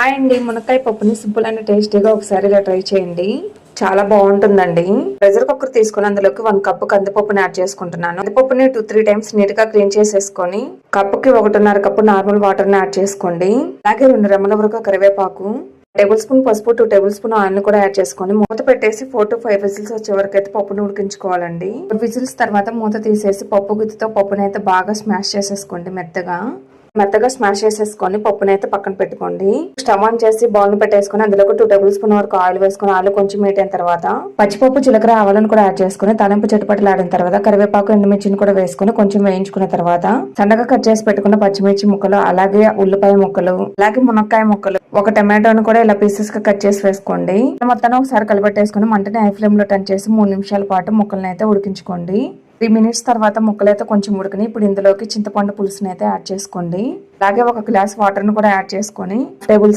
Hi అండి, మునక్కాయ పప్పుని సింపుల్ అండ్ టేస్టీగా ఒకసారి ఇలా ట్రై చేయండి. చాలా బాగుంటుందండి. ప్రెషర్ కుక్కర్ తీసుకుని అందులోకి 1 కప్పు కందిపప్పుని యాడ్ చేసుకుంటున్నాను. కందిపప్పుని 2-3 టైమ్స్ నీట్ గా క్లీన్ చేసేసుకొని కప్పుకి 1.5 కప్పు నార్మల్ వాటర్ ని యాడ్ చేసుకోండి. అలాగే 2 రెమ్మల వరకు కరివేపాకు, టేబుల్ స్పూన్ పసుపు, 2 టేబుల్ స్పూన్ ఆయిల్ కూడా యాడ్ చేసుకొని మూత పెట్టేసి 4-5 విజిల్స్ వచ్చే వరకు అయితే పప్పును ఉడికించుకోవాలండి. విజిల్స్ తర్వాత మూత తీసేసి పప్పు గుత్తితో పప్పుని అయితే బాగా స్మాష్ చేసేసుకోండి. మెత్తగా స్మాష్ చేసేసుకొని పప్పునైతే పక్కన పెట్టుకోండి. స్టవ్ ఆన్ చేసి బౌల్ ని పెట్టేసుకొని అందులోకి 2 టేబుల్ స్పూన్ వరకు ఆయిల్ వేసుకొని ఆయిల్ కొంచెం హీట్ అయిన తర్వాత పచ్చిపప్పు, జీలకర్ర, ఆవాలను కూడా యాడ్ చేసుకుని తాలింపు చిటపటలు ఆడిన తర్వాత కరివేపాకు, ఎండుమిర్చిని కూడా వేసుకుని కొంచెం వేయించుకున్న తర్వాత సన్నగా కట్ చేసి పెట్టుకున్న పచ్చిమిర్చి ముక్కలు, అలాగే ఉల్లిపాయ ముక్కలు, అలాగే మునక్కాయ ముక్కలు, ఒక టమాటోని కూడా ఇలా పీసెస్ గా కట్ చేసి వేసుకోండి. మొత్తాన్ని ఒకసారి కలిపెట్టేసుకుని మంటని హై ఫ్లేమ్ లో టర్న్ చేసి 3 నిమిషాల పాటు ముక్కలను అయితే ఉడికించుకోండి. 3 మినిట్స్ తర్వాత ముక్కలైతే కొంచెం ఉడికిని ఇప్పుడు ఇందులోకి చింతపండు పులుసుని అయితే యాడ్ చేసుకోండి. అలాగే 1 గ్లాస్ వాటర్ ని కూడా యాడ్ చేసుకొని టేబుల్ స్పూన్